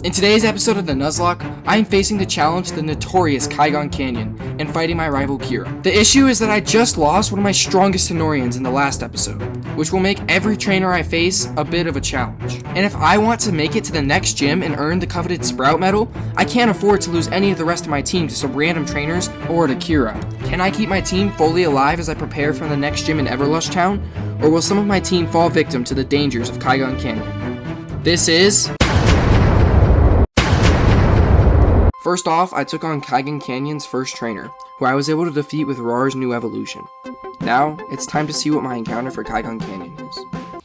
In today's episode of the Nuzlocke, I am facing the challenge the notorious Kaigan Canyon and fighting my rival Kira. The issue is that I just lost one of my strongest Tanorians in the last episode, which will make every trainer I face a bit of a challenge. And if I want to make it to the next gym and earn the coveted Sprout medal, I can't afford to lose any of the rest of my team to some random trainers or to Kira. Can I keep my team fully alive as I prepare for the next gym in Everlush Town, or will some of my team fall victim to the dangers of Kaigan Canyon? This is... First off, I took on Kaigan Canyon's first trainer, who I was able to defeat with Rar's new evolution. Now, it's time to see what my encounter for Kaigan Canyon is.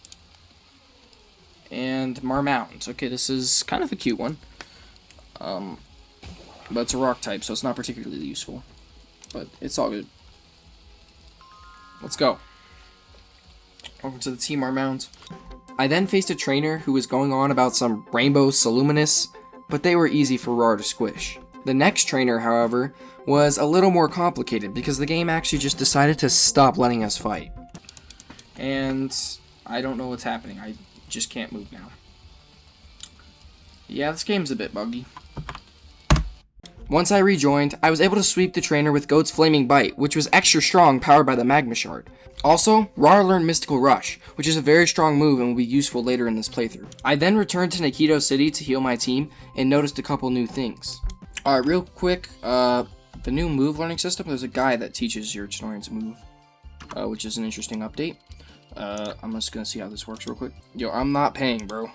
And Mar Mountains. Okay, this is kind of a cute one. But it's a rock type, so it's not particularly useful. But it's all good. Let's go. Over to the Team Mar Mountains. I then faced a trainer who was going on about some rainbow Soluminous, but they were easy for Rar to squish. The next trainer, however, was a little more complicated because the game actually just decided to stop letting us fight. And I don't know what's happening. I just can't move now. Yeah, this game's a bit buggy. Once I rejoined, I was able to sweep the trainer with Goat's Flaming Bite, which was extra strong, powered by the Magma Shard. Also, Rar learned Mystical Rush, which is a very strong move and will be useful later in this playthrough. I then returned to Nikito City to heal my team and noticed a couple new things. Alright, real quick, the new move learning system, there's a guy that teaches your Tanorian to move, which is an interesting update. I'm just gonna see how this works real quick. Yo, I'm not paying, bro.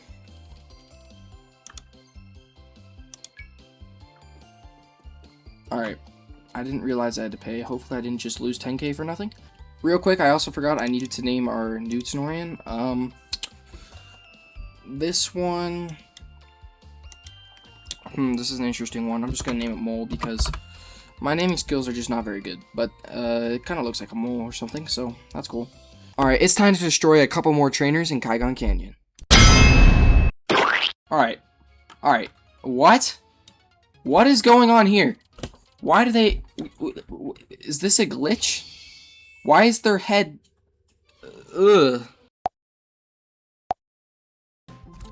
Alright, I didn't realize I had to pay. Hopefully I didn't just lose 10k for nothing. Real quick, I also forgot I needed to name our new Tanorian. This one... this is an interesting one. I'm just gonna name it Mole because my naming skills are just not very good. But, it kind of looks like a mole or something, so that's cool. Alright, it's time to destroy a couple more trainers in Kaigan Canyon. Alright. Alright. What? What is going on here? Why do they... Is this a glitch? Why is their head... Ugh.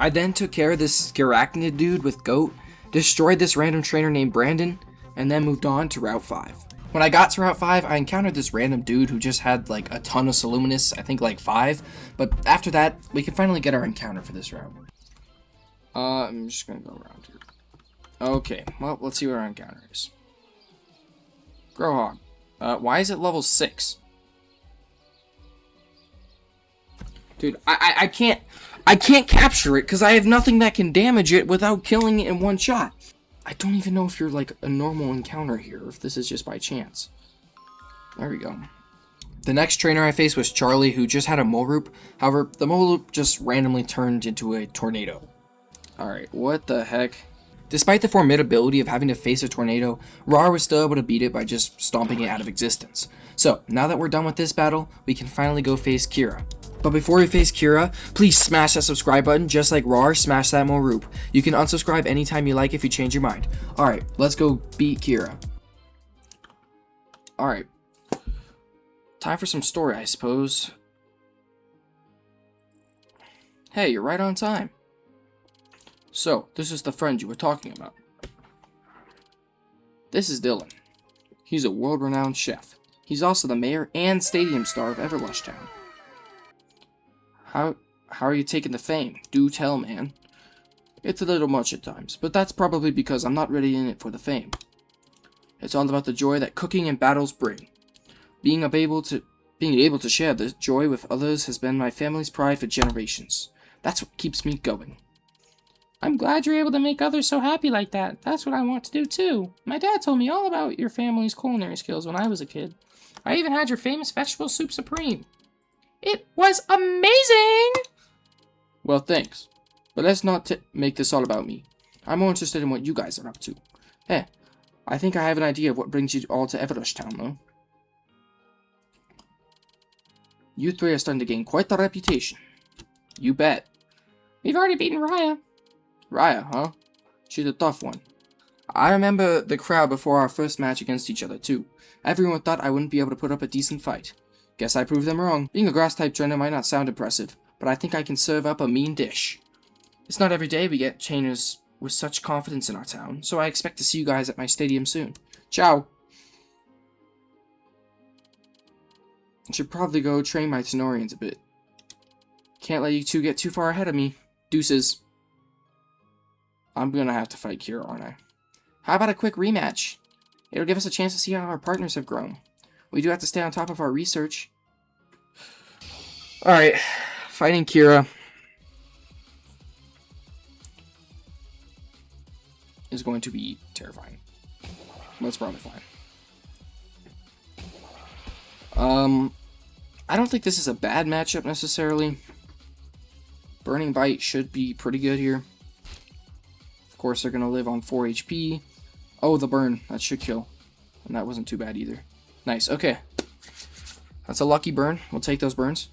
I then took care of this Scarachnid dude with Goat, destroyed this random trainer named Brandon, and then moved on to Route 5. When I got to Route 5, I encountered this random dude who just had like a ton of Soluminous, I think like 5, but after that, we can finally get our encounter for this route. I'm just gonna go around here. Okay, well, let's see what our encounter is. Growhog. Why is it level 6? Dude, I can't capture it because I have nothing that can damage it without killing it in one shot. I don't even know if you're like a normal encounter here, or if this is just by chance. There we go. The next trainer I faced was Charlie, who just had a Moleroop. However, the Moleroop just randomly turned into a tornado. Alright, what the heck? Despite the formidability of having to face a tornado, Rar was still able to beat it by just stomping it out of existence. So, now that we're done with this battle, we can finally go face Kira. But before we face Kira, please smash that subscribe button just like Rar smashed that Moleroop. You can unsubscribe anytime you like if you change your mind. Alright, let's go beat Kira. Alright. Time for some story, I suppose. Hey, you're right on time. So, this is the friend you were talking about. This is Dylan. He's a world-renowned chef. He's also the mayor and stadium star of Everlush Town. How are you taking the fame? Do tell, man. It's a little much at times, but that's probably because I'm not really in it for the fame. It's all about the joy that cooking and battles bring. Being able to share the joy with others has been my family's pride for generations. That's what keeps me going. I'm glad you're able to make others so happy like that. That's what I want to do too. My dad told me all about your family's culinary skills when I was a kid. I even had your famous vegetable soup supreme. It was amazing! Well, thanks. But let's not make this all about me. I'm more interested in what you guys are up to. Hey, I think I have an idea of what brings you all to Everlush Town, though. You three are starting to gain quite the reputation. You bet. We've already beaten Raya. Raya, huh? She's a tough one. I remember the crowd before our first match against each other, too. Everyone thought I wouldn't be able to put up a decent fight. Guess I proved them wrong. Being a grass-type trainer might not sound impressive, but I think I can serve up a mean dish. It's not every day we get trainers with such confidence in our town, so I expect to see you guys at my stadium soon. Ciao! I should probably go train my Tanorians a bit. Can't let you two get too far ahead of me. Deuces. I'm gonna have to fight Kira, aren't I? How about a quick rematch? It'll give us a chance to see how our partners have grown. We do have to stay on top of our research. Alright, fighting Kira is going to be terrifying. That's probably fine. I don't think this is a bad matchup necessarily. Burning Bite should be pretty good here. Of course, they're going to live on 4 HP. Oh, the burn. That should kill. And that wasn't too bad either. Nice. Okay. That's a lucky burn. We'll take those burns.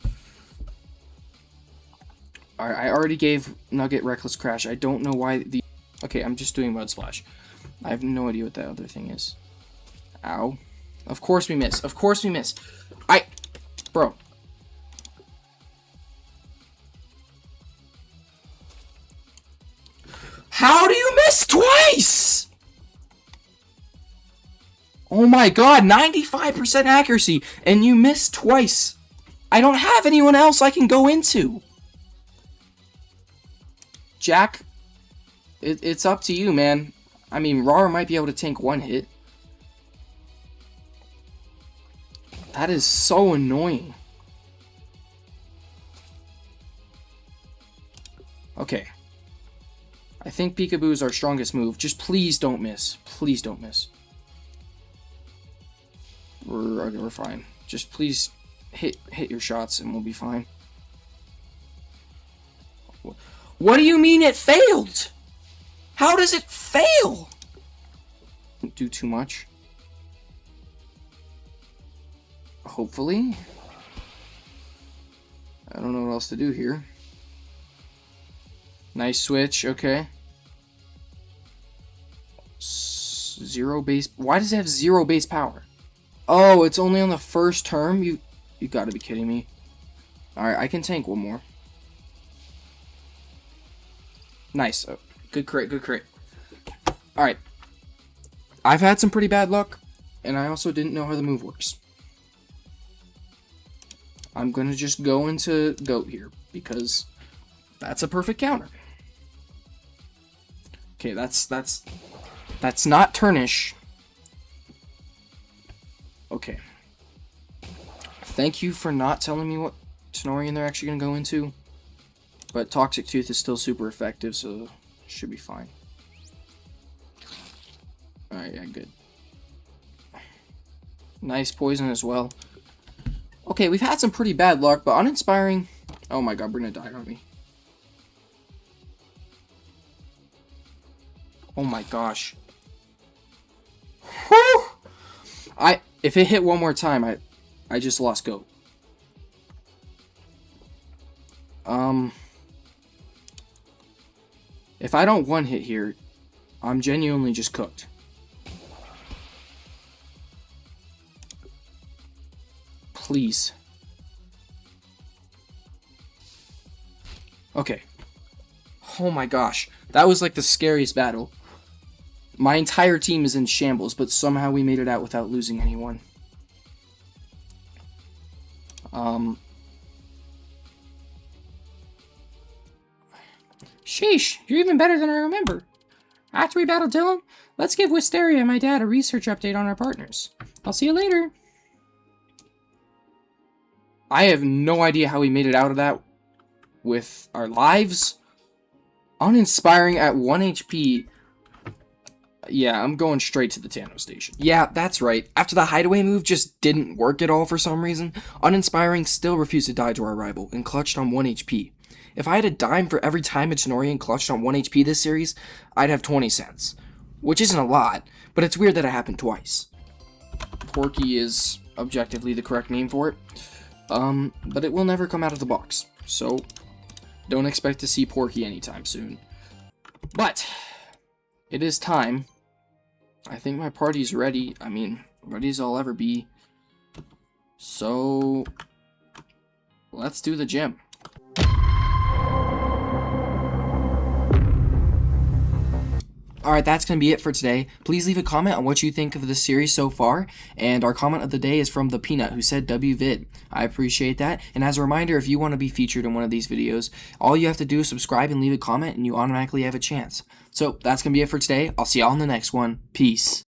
Alright, I already gave Nugget Reckless Crash. I don't know why the... Okay, I'm just doing Mud Splash. I have no idea what that other thing is. Ow. Of course we miss. Of course we miss. Bro. How do you miss twice? Oh my god, 95% accuracy, and you missed twice. I don't have anyone else I can go into. Jack, it's up to you, man. I mean, Rar might be able to tank one hit. That is so annoying. Okay. I think Peekaboo is our strongest move. Just please don't miss. Please don't miss. We're fine. Just please hit your shots and we'll be fine. What do you mean it failed? How does it fail? Don't do too much. Hopefully. I don't know what else to do here. Nice switch, okay. Zero base... Why does it have 0 base power? Oh, it's only on the first term? You gotta be kidding me. Alright, I can tank one more. Nice. Oh, good crit, good crit. Alright. I've had some pretty bad luck, and I also didn't know how the move works. I'm gonna just go into Goat here, because that's a perfect counter. Okay, that's not Turnish. Okay. Thank you for not telling me what Tanorian they're actually gonna go into. But Toxic Tooth is still super effective, so should be fine. Alright, yeah, good. Nice poison as well. Okay, we've had some pretty bad luck, but uninspiring. Oh my god, we're gonna die, aren't we? Oh my gosh. Whew! If it hit one more time, I just lost Goat. If I don't one hit here, I'm genuinely just cooked. Please. Okay. Oh my gosh. That was like the scariest battle. My entire team is in shambles, but somehow we made it out without losing anyone. Sheesh, you're even better than I remember. After we battle Dylan, let's give Wisteria and my dad a research update on our partners. I'll see you later. I have no idea how we made it out of that with our lives. Uninspiring at 1 HP. Yeah, I'm going straight to the Tano station. Yeah, that's right. After the hideaway move just didn't work at all for some reason, Uninspiring still refused to die to our rival and clutched on 1 HP. If I had a dime for every time a Tanorian clutched on 1 HP this series, I'd have 20 cents. Which isn't a lot, but it's weird that it happened twice. Porky is objectively the correct name for it. But it will never come out of the box. So, don't expect to see Porky anytime soon. But, it is time. I think my party's ready. I mean, ready as I'll ever be. So, let's do the gym. Alright, that's going to be it for today. Please leave a comment on what you think of this series so far, and our comment of the day is from The Peanut, who said WVid. I appreciate that, and as a reminder, if you want to be featured in one of these videos, all you have to do is subscribe and leave a comment, and you automatically have a chance. So, that's going to be it for today. I'll see y'all in the next one. Peace.